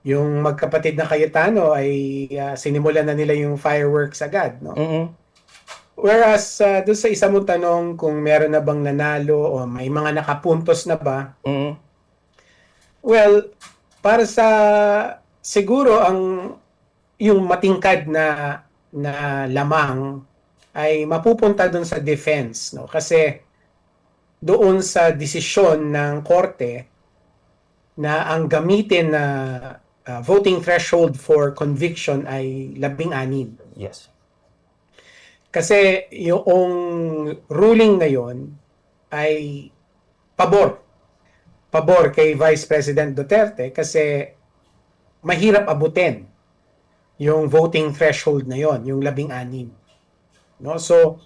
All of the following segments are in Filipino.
Yung magkapatid na Cayetano ay sinimulan na nila yung fireworks agad, no? Mm-mm. Whereas doon sa isa mong tanong kung meron na bang nanalo o may mga nakapuntos na ba, Mm-mm. well, para sa siguro yung matingkad na lamang ay mapupunta doon sa defense, no? Kasi doon sa desisyon ng korte na ang gamitin na voting threshold for conviction ay 16. Yes. Kasi yung ruling na yon ay pabor. Pabor kay Vice President Duterte kasi mahirap abutin yung voting threshold na yon, yung 16. No? So,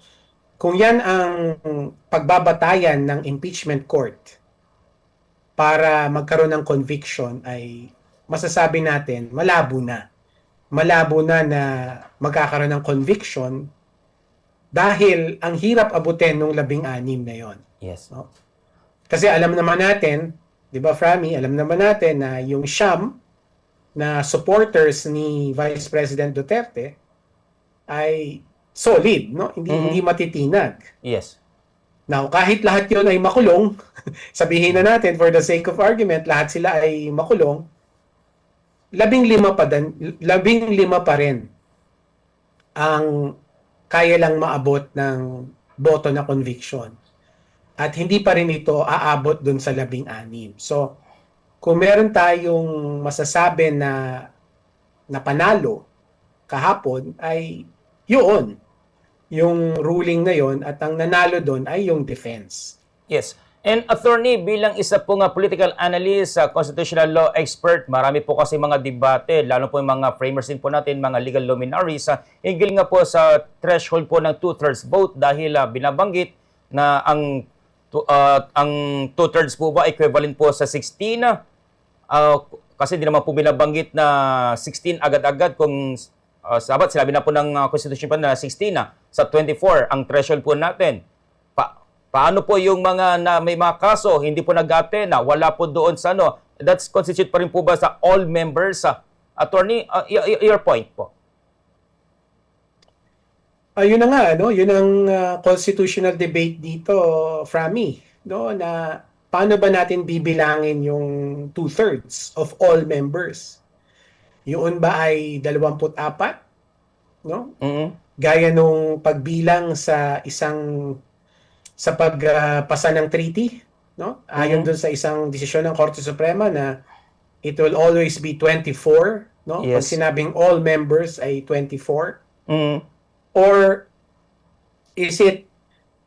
kung yan ang pagbabatayan ng impeachment court para magkaroon ng conviction ay masasabi natin malabo na. Malabo na magkakaroon ng conviction dahil ang hirap abutin ng 16 na yon. Yes. No? Kasi alam naman natin, di ba Frami, alam naman natin na yung siyam na supporters ni Vice President Duterte ay solid, no? Hindi Mm-mm. matitinag. Yes. Now, kahit lahat 'yon ay makulong, sabihin na natin for the sake of argument, lahat sila ay makulong, 15 pa rin ang kaya lang maabot ng boto na conviction. At hindi pa rin ito aabot dun sa 16. So, kung meron tayong masasabi na panalo kahapon ay yun, yung ruling na yon at ang nanalo doon ay yung defense. Yes. And attorney, bilang isa po nga political analyst, constitutional law expert, marami po kasi mga debate, lalo po yung mga framers din po natin, mga legal luminaries, higil nga po sa threshold po ng two-thirds vote dahil binabanggit na ang two-thirds po ba equivalent po sa 16? Kasi di naman po binabanggit na 16 agad-agad kung sabat sinabi na po ng Constitution pa na 16 sa 24 ang threshold po natin. Paano po yung mga na may mga kaso, hindi po nag-attend, wala po doon sa ano, that's constitute pa rin po ba sa all members? Attorney, your point po. Ayun na nga, no? Yun ang constitutional debate dito, Frami, no? Na paano ba natin bibilangin yung two-thirds of all members? Yun ba ay 24, no? Mm-hmm. Gaya nung pagbilang sa pagpasa ng treaty, no? Ayon Mm-hmm. dun sa isang desisyon ng Korte Suprema na it will always be 24, no? Pag Yes. sinabing all members ay 24. Mm-hmm. Or is it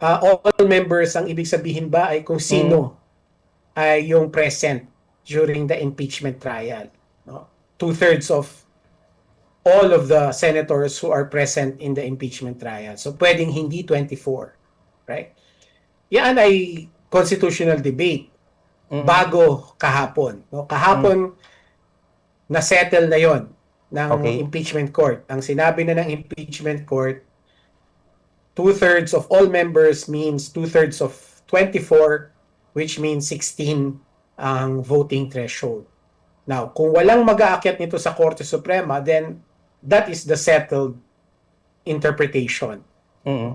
all members ang ibig sabihin ba ay kung Mm-hmm. sino ay yung present during the impeachment trial, no? Two-thirds of all of the senators who are present in the impeachment trial. So pwedeng hindi 24, right? Yan ay constitutional debate Mm-hmm. bago kahapon. No? Kahapon, na-settle na yon ng Okay. impeachment court. Ang sinabi na ng impeachment court, two-thirds of all members means two-thirds of 24, which means 16 ang voting threshold. Now, kung walang mag-aakyat nito sa Korte Suprema, then that is the settled interpretation. Mm-hmm.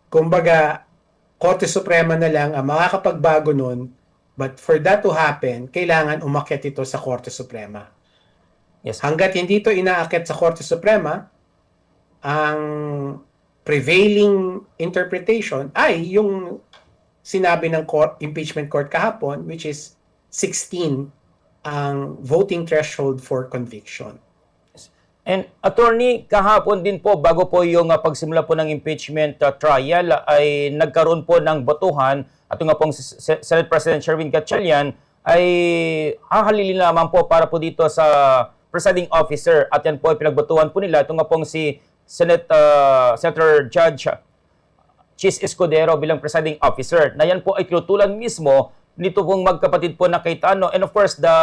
Kumbaga, Korte Suprema na lang ang makakapagbago nun, but for that to happen, kailangan umakyat ito sa Korte Suprema. Yes. Hanggat hindi ito inaakyat sa Korte Suprema, ang prevailing interpretation ay yung sinabi ng impeachment court kahapon, which is 16 ang voting threshold for conviction. And attorney, kahapon din po, bago po yung pagsimula po ng impeachment trial, ay nagkaroon po ng botohan at nga pong Senate President Sherwin Gatchalian ay hahalili naman po para po dito sa presiding officer at yan po ay pinagbotohan po nila. Ito nga pong si Senator Judge Chis Escudero bilang presiding officer na yan po ay tinutulan mismo nito pong magkapatid po na Cayetano and of course the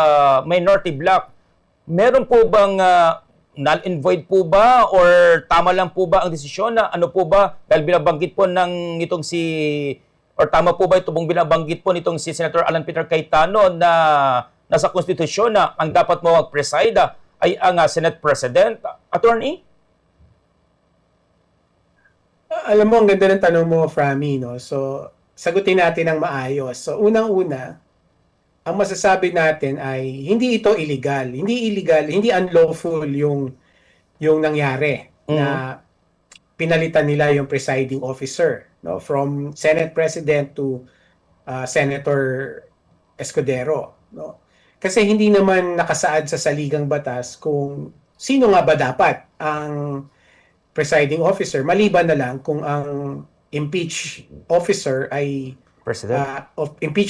minority bloc. Meron po bang null and void po ba or tama lang po ba ang desisyon na ano po ba dahil binabanggit po ng itong or tama po ba ito pong binabanggit po nitong si Senator Alan Peter Cayetano na nasa konstitusyon na ang dapat mo mag-preside ay ang Senate President. Attorney? Alam mo, ang ganda ng tanong mo, Frami, no? So, sagutin natin ng maayos. So, unang-una, ang masasabi natin ay hindi ito illegal. Hindi illegal, hindi unlawful yung nangyari na pinalitan nila yung presiding officer, no? From Senate President to Senator Escudero, no? Kasi hindi naman nakasaad sa saligang batas kung sino nga ba dapat ang presiding officer, maliban na lang kung ang impeached officer ay President? impeached